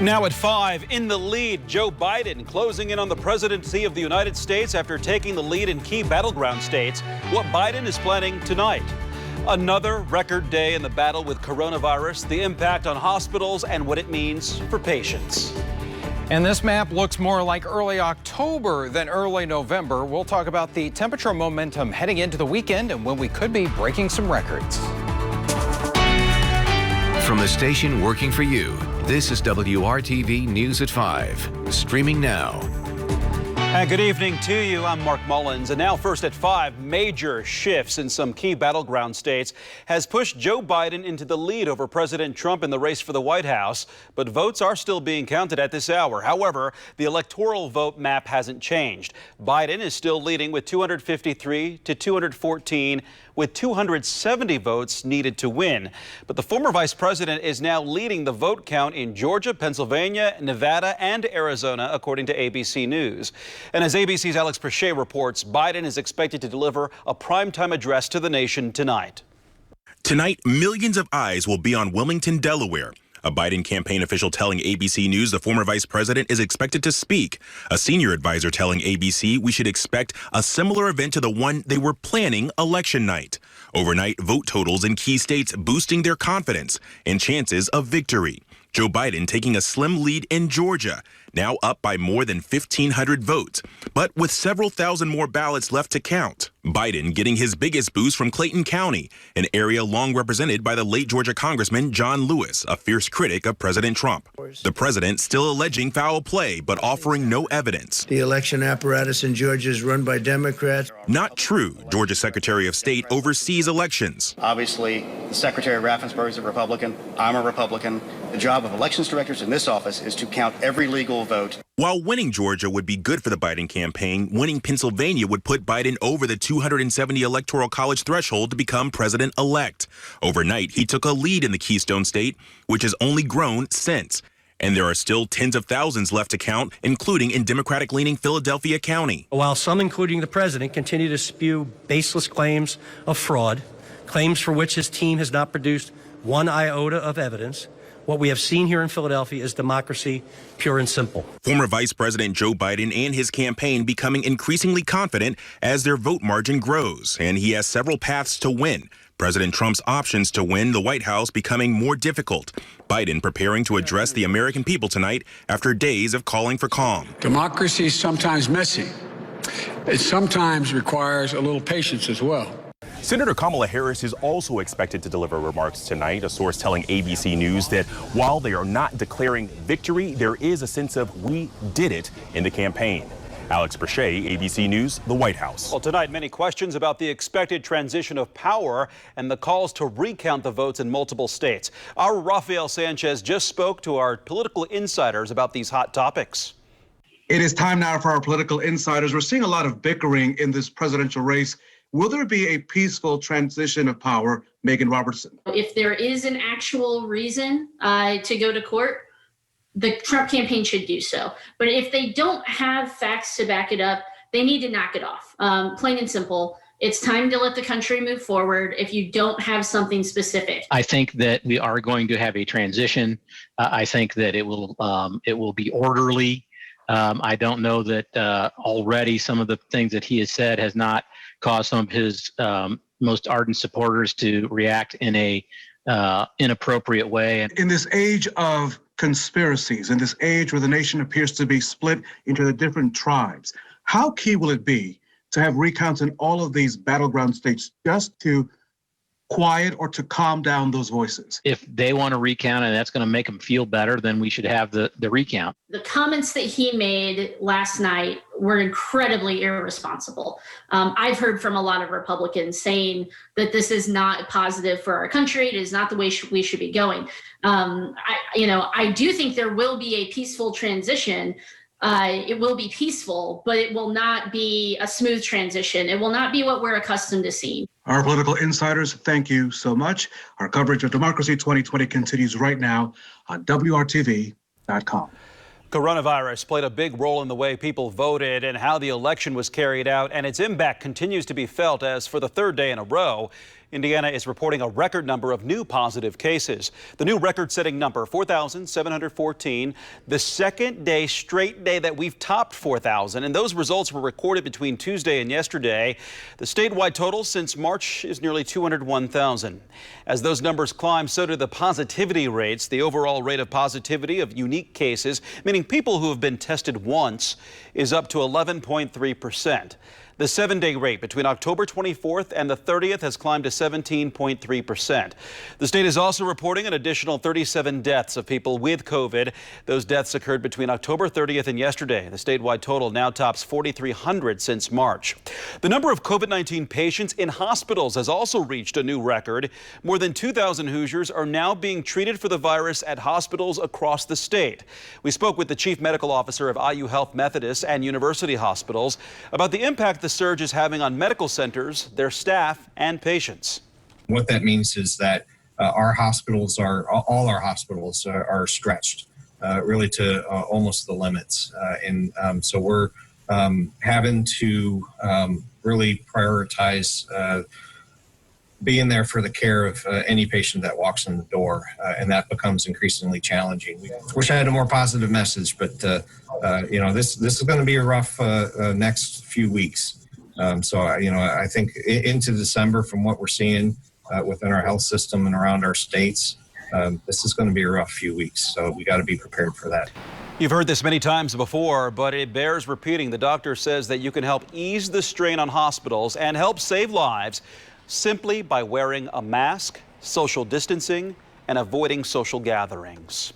Now at 5, in the lead, Joe Biden closing in on the presidency of the United States after taking the lead in key battleground states. What Biden is planning tonight. Another record day in the battle with coronavirus, the impact on hospitals and what it means for patients. And this map looks more like early October than early November. We'll talk about the temperature momentum heading into the weekend and when we could be breaking some records. From the station working for you, this is WRTV News at 5, streaming now. And good evening to you. I'm Mark Mullins. And now first at 5, major shifts in some key battleground states has pushed Joe Biden into the lead over President Trump in the race for the White House. But votes are still being counted at this hour. However, the electoral vote map hasn't changed. Biden is still leading with 253 to 214, with 270 votes needed to win. But the former vice president is now leading the vote count in Georgia, Pennsylvania, Nevada, and Arizona, according to ABC News. And as ABC's Alex Perchet reports, Biden is expected to deliver a primetime address to the nation tonight. Tonight, millions of eyes will be on Wilmington, Delaware. A Biden campaign official telling ABC News the former vice president is expected to speak. A senior advisor telling ABC we should expect a similar event to the one they were planning election night. Overnight, vote totals in key states boosting their confidence and chances of victory. Joe Biden taking a slim lead in Georgia, now up by more than 1,500 votes, but with several thousand more ballots left to count. Biden getting his biggest boost from Clayton County, an area long represented by the late Georgia Congressman John Lewis, a fierce critic of President Trump. The president still alleging foul play, but offering no evidence. The election apparatus in Georgia is run by Democrats. Not true. Georgia Secretary of State oversees elections. Obviously, the Secretary of Raffensperger is a Republican. I'm a Republican. The job of elections directors in this office is to count every legal vote. While winning Georgia would be good for the Biden campaign, winning Pennsylvania would put Biden over the 270 electoral college threshold to become president-elect. Overnight, he took a lead in the Keystone State, which has only grown since. And there are still tens of thousands left to count, including in Democratic-leaning Philadelphia County. While some, including the president, continue to spew baseless claims of fraud, claims for which his team has not produced one iota of evidence, what we have seen here in Philadelphia is democracy, pure and simple. Former Vice President Joe Biden and his campaign becoming increasingly confident as their vote margin grows, and he has several paths to win. President Trump's options to win the White House becoming more difficult. Biden preparing to address the American people tonight after days of calling for calm. Democracy is sometimes messy. It sometimes requires a little patience as well. Senator Kamala Harris is also expected to deliver remarks tonight, a source telling ABC News that while they are not declaring victory, there is a sense of we did it in the campaign. Alex Perchet, ABC News, the White House. Well, tonight, many questions about the expected transition of power and the calls to recount the votes in multiple states. Our Rafael Sanchez just spoke to our political insiders about these hot topics. It is time now for our political insiders. We're seeing a lot of bickering in this presidential race. Will there be a peaceful transition of power, Megan Robertson? If there is an actual reason to go to court, the Trump campaign should do so. But if they don't have facts to back it up, they need to knock it off. Plain and simple. It's time to let the country move forward if you don't have something specific. I think that we are going to have a transition. I think that it will be orderly. I don't know that already some of the things that he has said has not caused some of his most ardent supporters to react in a inappropriate way. In this age of conspiracies, in this age where the nation appears to be split into the different tribes, how key will it be to have recounts in all of these battleground states just to quiet or to calm down those voices? If they want to recount and that's going to make them feel better, then we should have the recount. The comments that he made last night were incredibly irresponsible. I've heard from a lot of Republicans saying that this is not positive for our country. It is not the way we should be going. I do think there will be a peaceful transition. It will be peaceful, but it will not be a smooth transition. It will not be what we're accustomed to seeing. Our political insiders, thank you so much. Our coverage of Democracy 2020 continues right now on WRTV.com. Coronavirus played a big role in the way people voted and how the election was carried out, and its impact continues to be felt as for the third day in a row, Indiana is reporting a record number of new positive cases. The new record-setting number, 4,714, the second straight day that we've topped 4,000, and those results were recorded between Tuesday and yesterday. The statewide total since March is nearly 201,000. As those numbers climb, so do the positivity rates. The overall rate of positivity of unique cases, meaning people who have been tested once, is up to 11.3%. The 7-day rate between October 24th and the 30th has climbed to 17.3%. The state is also reporting an additional 37 deaths of people with COVID. Those deaths occurred between October 30th and yesterday. The statewide total now tops 4,300 since March. The number of COVID-19 patients in hospitals has also reached a new record. More than 2,000 Hoosiers are now being treated for the virus at hospitals across the state. We spoke with the chief medical officer of IU Health Methodist and University Hospitals about the impact the surge is having on medical centers, their staff, and patients. What that means is that all our hospitals are stretched really to almost the limits. So we're having to really prioritize being there for the care of any patient that walks in the door, and that becomes increasingly challenging. We wish I had a more positive message, but this is going to be a rough next few weeks. I think into December, from what we're seeing within our health system and around our states, this is going to be a rough few weeks. So we got to be prepared for that. You've heard this many times before, but it bears repeating. The doctor says that you can help ease the strain on hospitals and help save lives simply by wearing a mask, social distancing, and avoiding social gatherings.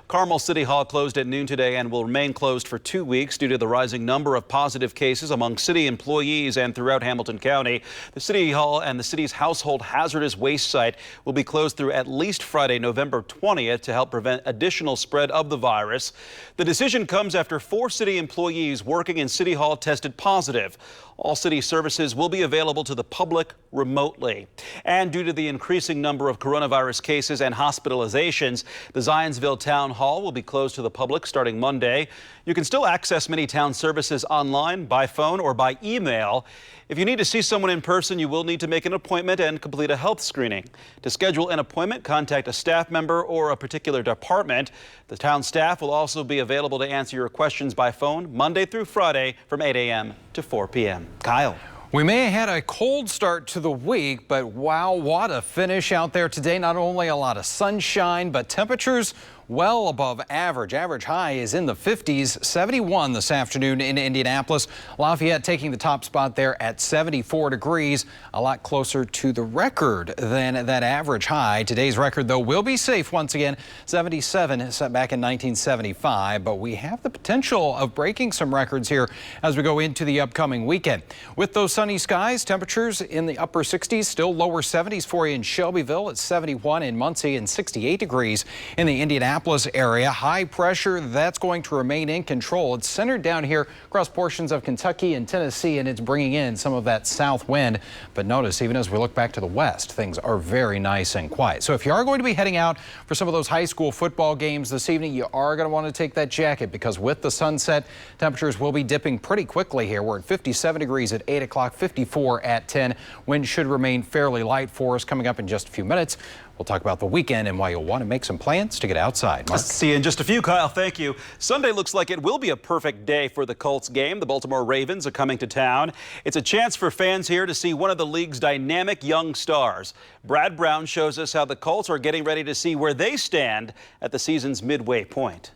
Carmel City Hall closed at noon today and will remain closed for 2 weeks due to the rising number of positive cases among city employees and throughout Hamilton County. The City Hall and the city's household hazardous waste site will be closed through at least Friday, November 20th to help prevent additional spread of the virus. The decision comes after 4 city employees working in City Hall tested positive. All city services will be available to the public remotely. And due to the increasing number of coronavirus cases and hospitalizations, the Zionsville Town Hall will be closed to the public starting Monday. You can still access many town services online, by phone, or by email. If you need to see someone in person, you will need to make an appointment and complete a health screening. To schedule an appointment, contact a staff member or a particular department. The town staff will also be available to answer your questions by phone Monday through Friday from 8 a.m. to 4 p.m. Kyle. We may have had a cold start to the week, but wow, what a finish out there today. Not only a lot of sunshine, but temperatures well above average. Average high is in the 50s, 71 this afternoon in Indianapolis. Lafayette taking the top spot there at 74 degrees, a lot closer to the record than that average high. Today's record, though, will be safe once again. 77 set back in 1975, but we have the potential of breaking some records here as we go into the upcoming weekend. With those sunny skies, temperatures in the upper 60s, still lower 70s for you in Shelbyville at 71, in Muncie, and 68 degrees in the Indianapolis area. High pressure, that's going to remain in control. It's centered down here across portions of Kentucky and Tennessee, and it's bringing in some of that south wind. But notice, even as we look back to the west, things are very nice and quiet. So if you are going to be heading out for some of those high school football games this evening, you are going to want to take that jacket, because with the sunset, temperatures will be dipping pretty quickly here. We're at 57 degrees at 8 o'clock, 54 at 10. Wind should remain fairly light for us. Coming up in just a few minutes, we'll talk about the weekend and why you'll want to make some plans to get outside. Mark. See you in just a few, Kyle. Thank you. Sunday looks like it will be a perfect day for the Colts game. The Baltimore Ravens are coming to town. It's a chance for fans here to see one of the league's dynamic young stars. Brad Brown shows us how the Colts are getting ready to see where they stand at the season's midway point.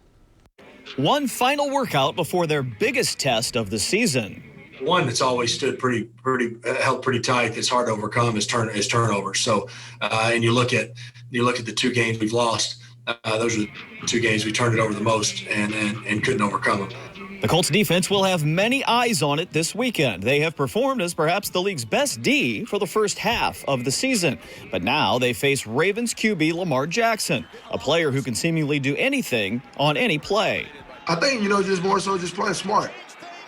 One final workout before their biggest test of the season. One that's always stood held pretty tight, that's hard to overcome is turnovers. So, and you look at the 2 games we've lost. Those are the 2 games we turned it over the most and couldn't overcome them. The Colts defense will have many eyes on it this weekend. They have performed as perhaps the league's best D for the first half of the season. But now they face Ravens QB Lamar Jackson, a player who can seemingly do anything on any play. I think, just more so just playing smart.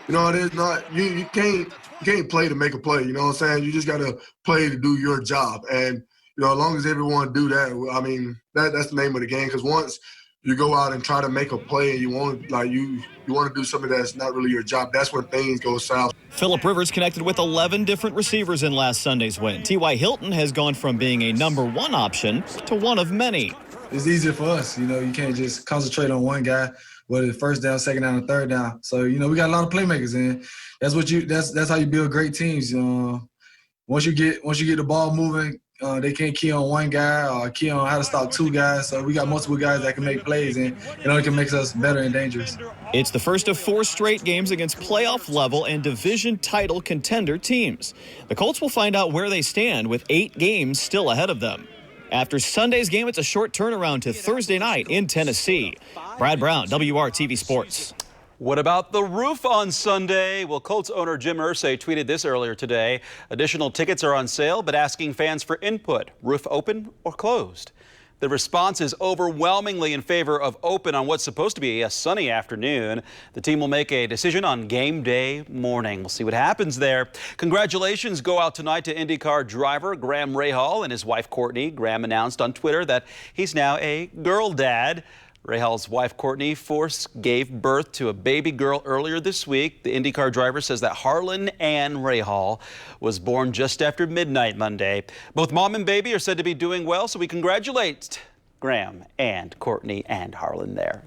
It is not, you can't play to make a play, you know what I'm saying? You just got to play to do your job. And, as long as everyone do that, I mean, that's the name of the game. Because once you go out and try to make a play and you want to do something that's not really your job. That's when things go south. Phillip Rivers connected with 11 different receivers in last Sunday's win. T.Y. Hilton has gone from being a #1 option to one of many. It's easier for us. You can't just concentrate on one guy, whether it's first down, second down, or third down. So, we got a lot of playmakers in. That's how you build great teams. Once you get the ball moving, they can't key on one guy or key on how to stop two guys. So we got multiple guys that can make plays, and it can make us better and dangerous. It's the first of 4 straight games against playoff level and division title contender teams. The Colts will find out where they stand with 8 games still ahead of them. After Sunday's game, it's a short turnaround to Thursday night in Tennessee. Brad Brown, WRTV Sports. What about the roof on Sunday? Well, Colts owner Jim Irsay tweeted this earlier today. Additional tickets are on sale, but asking fans for input. Roof open or closed? The response is overwhelmingly in favor of open on what's supposed to be a sunny afternoon. The team will make a decision on game day morning. We'll see what happens there. Congratulations go out tonight to IndyCar driver Graham Rahal and his wife Courtney. Graham announced on Twitter that he's now a girl dad. Rahal's wife Courtney gave birth to a baby girl earlier this week. The IndyCar driver says that Harlan Ann Rahal was born just after midnight Monday. Both mom and baby are said to be doing well, so we congratulate Graham and Courtney and Harlan there.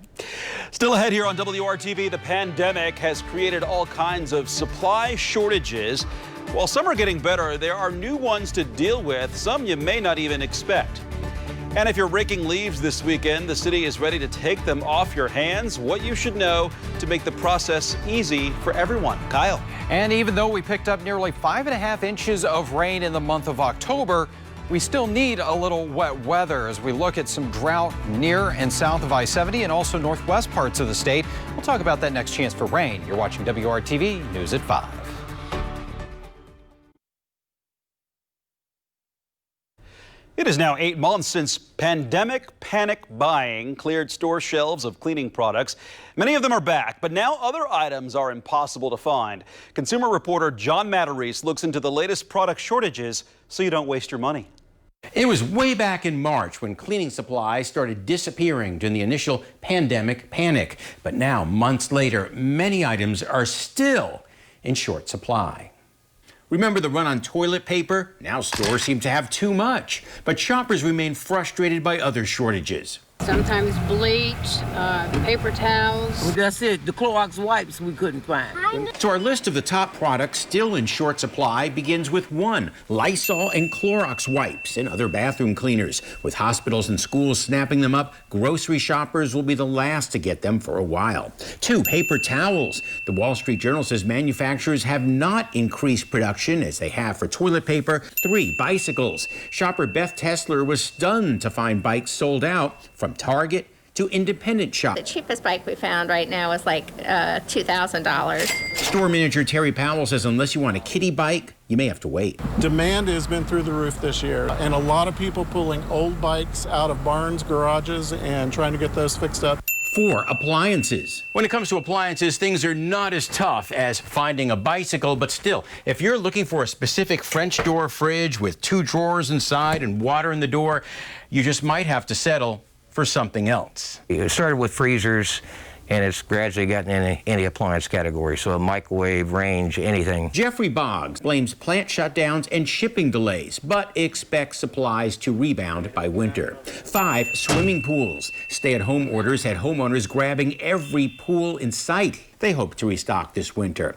Still ahead here on WRTV, the pandemic has created all kinds of supply shortages. While some are getting better, there are new ones to deal with, some you may not even expect. And if you're raking leaves this weekend, the city is ready to take them off your hands. What you should know to make the process easy for everyone. Kyle. And even though we picked up nearly 5.5 inches of rain in the month of October, we still need a little wet weather as we look at some drought near and south of I-70 and also northwest parts of the state. We'll talk about that next chance for rain. You're watching WRTV News at 5. It is now 8 months since pandemic panic buying cleared store shelves of cleaning products. Many of them are back, but now other items are impossible to find. Consumer reporter John Matarese looks into the latest product shortages so you don't waste your money. It was way back in March when cleaning supplies started disappearing during the initial pandemic panic. But now, months later, many items are still in short supply. Remember the run on toilet paper? Now stores seem to have too much, but shoppers remain frustrated by other shortages. Sometimes bleach, paper towels. Well, that's it. The Clorox wipes we couldn't find. So our list of the top products still in short supply begins with 1, Lysol and Clorox wipes and other bathroom cleaners. With hospitals and schools snapping them up, grocery shoppers will be the last to get them for a while. 2, paper towels. The Wall Street Journal says manufacturers have not increased production as they have for toilet paper. 3, bicycles. Shopper Beth Tessler was stunned to find bikes sold out from Target to independent shops. The cheapest bike we found right now is like $2,000. Store manager Terry Powell says unless you want a kiddie bike, you may have to wait. Demand has been through the roof this year, and a lot of people pulling old bikes out of barns, garages, and trying to get those fixed up. 4, appliances. When it comes to appliances, things are not as tough as finding a bicycle, but still, if you're looking for a specific French door fridge with 2 drawers inside and water in the door, you just might have to settle for something else. It started with freezers, and it's gradually gotten in any appliance category, so a microwave, range, anything. Jeffrey Boggs blames plant shutdowns and shipping delays, but expects supplies to rebound by winter. 5, swimming pools. Stay-at-home orders had homeowners grabbing every pool in sight. They hope to restock this winter.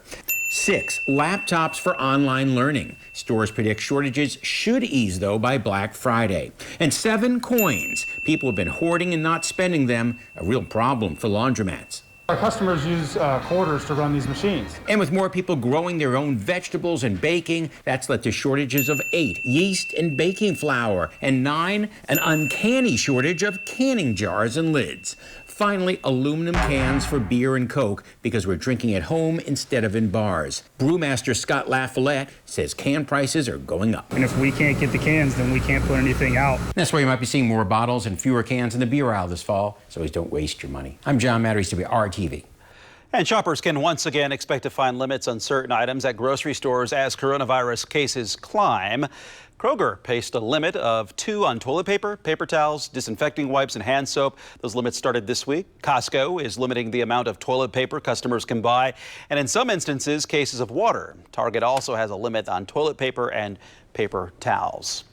6, laptops for online learning. Stores predict shortages should ease, though, by Black Friday. And 7, coins. People have been hoarding and not spending them, a real problem for laundromats. Our customers use quarters to run these machines. And with more people growing their own vegetables and baking, that's led to shortages of 8, yeast and baking flour, and 9, an uncanny shortage of canning jars and lids. Finally, aluminum cans for beer and Coke because we're drinking at home instead of in bars. Brewmaster Scott LaFollette says can prices are going up. And if we can't get the cans, then we can't put anything out. That's why you might be seeing more bottles and fewer cans in the beer aisle this fall, so always don't waste your money. I'm John Matarese, WRTV. And shoppers can once again expect to find limits on certain items at grocery stores as coronavirus cases climb. Kroger placed a limit of 2 on toilet paper, paper towels, disinfecting wipes, and hand soap. Those limits started this week. Costco is limiting the amount of toilet paper customers can buy, and in some instances, cases of water. Target also has a limit on toilet paper and paper towels.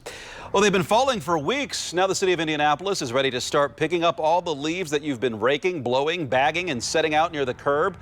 Well, they've been falling for weeks. Now the city of Indianapolis is ready to start picking up all the leaves that you've been raking, blowing, bagging, and setting out near the curb.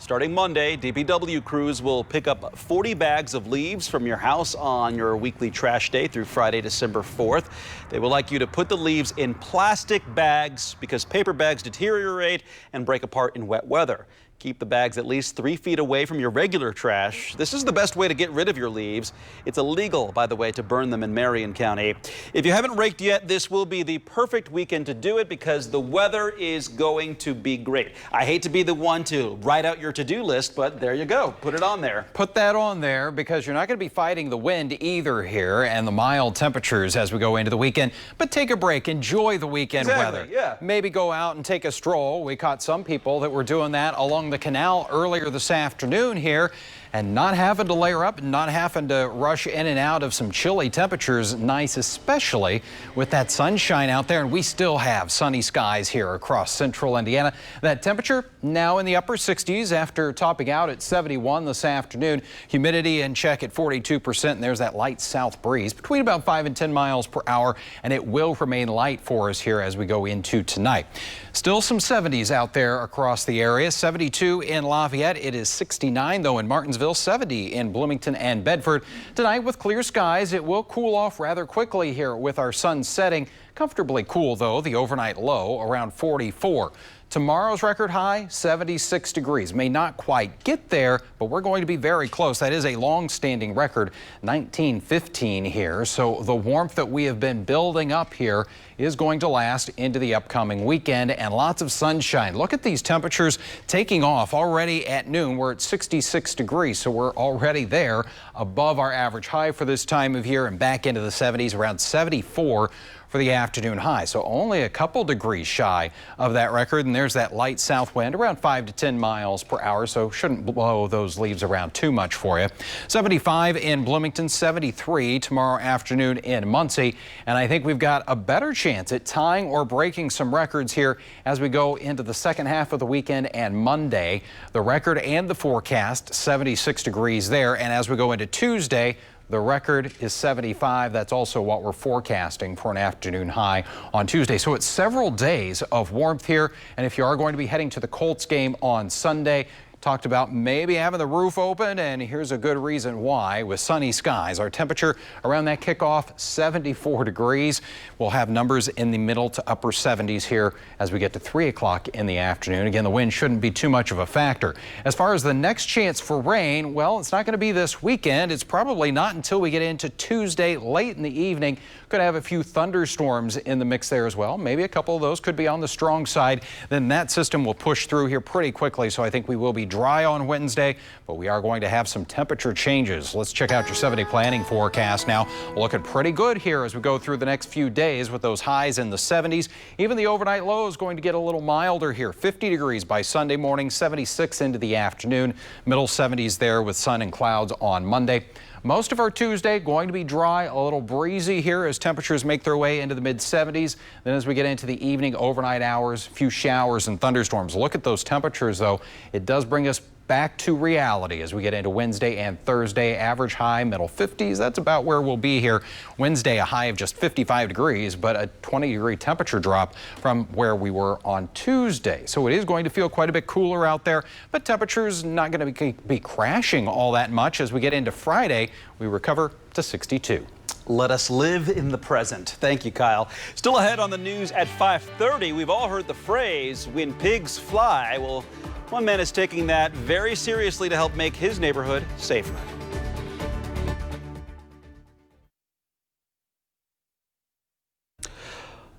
Starting Monday, DPW crews will pick up 40 bags of leaves from your house on your weekly trash day through Friday, December 4th. They would like you to put the leaves in plastic bags because paper bags deteriorate and break apart in wet weather. Keep the bags at least 3 feet away from your regular trash. This is the best way to get rid of your leaves. It's illegal, by the way, to burn them in Marion County. If you haven't raked yet, this will be the perfect weekend to do it because the weather is going to be great. I hate to be the one to write out your to-do list, but there you go. Put it on there. Put that on there because you're not going to be fighting the wind either here and the mild temperatures as we go into the weekend. But take a break. Enjoy the weekend weather. Yeah. Maybe go out and take a stroll. We caught some people that were doing that along the canal earlier this afternoon here and not having to layer up and not having to rush in and out of some chilly temperatures. Nice, especially with that sunshine out there, and we still have sunny skies here across central Indiana. That temperature now in the upper 60s after topping out at 71 this afternoon. Humidity in check at 42%, and there's that light south breeze between about 5 and 10 miles per hour, and it will remain light for us here as we go into tonight. Still some 70s out there across the area. 72 in Lafayette. It is 69 though in Martinsville, 70 in Bloomington and Bedford. Tonight with clear skies, it will cool off rather quickly here with our sun setting. Comfortably cool though, the overnight low around 44. Tomorrow's record high, 76 degrees. May not quite get there, but we're going to be very close. That is a long-standing record, 1915 here. So the warmth that we have been building up here is going to last into the upcoming weekend and lots of sunshine. Look at these temperatures taking off already at noon. We're at 66 degrees, so we're already there above our average high for this time of year and back into the 70s, around 74 for the afternoon high. So only a couple degrees shy of that record. And there's that light south wind around 5 to 10 miles per hour. So shouldn't blow those leaves around too much for you. 75 in Bloomington, 73 tomorrow afternoon in Muncie. And I think we've got a better chance at tying or breaking some records here as we go into the second half of the weekend and Monday. The record and the forecast, 76 degrees there. And as we go into Tuesday, the record is 75. That's also what we're forecasting for an afternoon high on Tuesday. So it's several days of warmth here. And if you are going to be heading to the Colts game on Sunday, talked about maybe having the roof open, and here's a good reason why. With sunny skies, our temperature around that kickoff, 74 degrees. We'll have numbers in the middle to upper 70s here as we get to 3 o'clock in the afternoon. Again, the wind shouldn't be too much of a factor. As far as the next chance for rain, well, it's not going to be this weekend. It's probably not until we get into Tuesday late in the evening. Could have a few thunderstorms in the mix there as well. Maybe a couple of those could be on the strong side. Then that system will push through here pretty quickly. So I think we will be dry on Wednesday, but we are going to have some temperature changes. Let's check out your 7-day planning forecast now. Looking pretty good here as we go through the next few days with those highs in the 70s. Even the overnight low is going to get a little milder here. 50 degrees by Sunday morning, 76 into the afternoon, middle 70s there with sun and clouds on Monday. Most of our Tuesday going to be dry, a little breezy here as temperatures make their way into the mid-70s. Then as we get into the evening, overnight hours, a few showers and thunderstorms. Look at those temperatures, though. It does bring us back to reality as we get into Wednesday and Thursday. Average high, middle 50s. That's about where we'll be here. Wednesday, a high of just 55 degrees, but a 20-degree temperature drop from where we were on Tuesday. So it is going to feel quite a bit cooler out there, but temperatures not going to be crashing all that much. As we get into Friday, we recover to 62. Let us live in the present. Thank you, Kyle. Still ahead on the news at 5:30, we've all heard the phrase, when pigs fly. Well, one man is taking that very seriously to help make his neighborhood safer.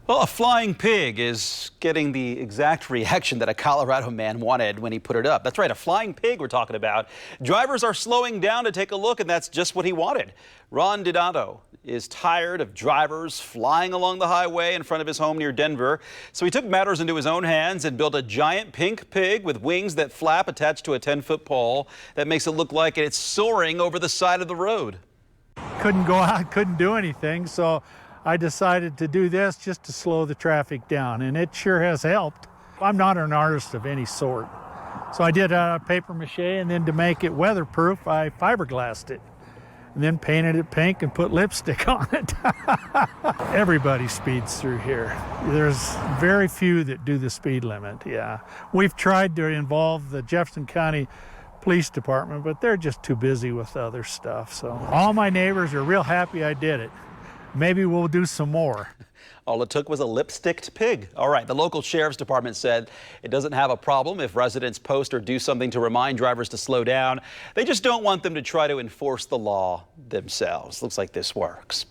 Well, a flying pig is getting the exact reaction that a Colorado man wanted when he put it up. That's right, a flying pig we're talking about. Drivers are slowing down to take a look, and that's just what he wanted. Ron Donato is tired of drivers flying along the highway in front of his home near Denver. So he took matters into his own hands and built a giant pink pig with wings that flap attached to a 10-foot pole that makes it look like it's soaring over the side of the road. couldn't go out, couldn't do anything, so I decided to do this just to slow the traffic down, and it sure has helped. I'm not an artist of any sort, so I did paper mache, and then to make it weatherproof, I fiberglassed it, and then painted it pink and put lipstick on it. Everybody speeds through here. There's very few that do the speed limit, yeah. We've tried to involve the Jefferson County Police Department, but they're just too busy with other stuff. So all my neighbors are real happy I did it. Maybe we'll do some more. All it took was a lipsticked pig. All right, the local sheriff's department said it doesn't have a problem if residents post or do something to remind drivers to slow down. They just don't want them to try to enforce the law themselves. Looks like this works.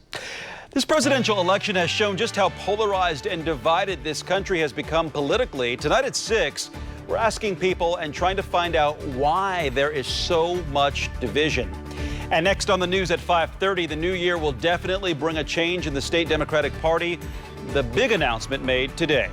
This presidential election has shown just how polarized and divided this country has become politically. Tonight at 6, we're asking people and trying to find out why there is so much division. And next on the news at 5:30, the new year will definitely bring a change in the state Democratic Party. The big announcement made today.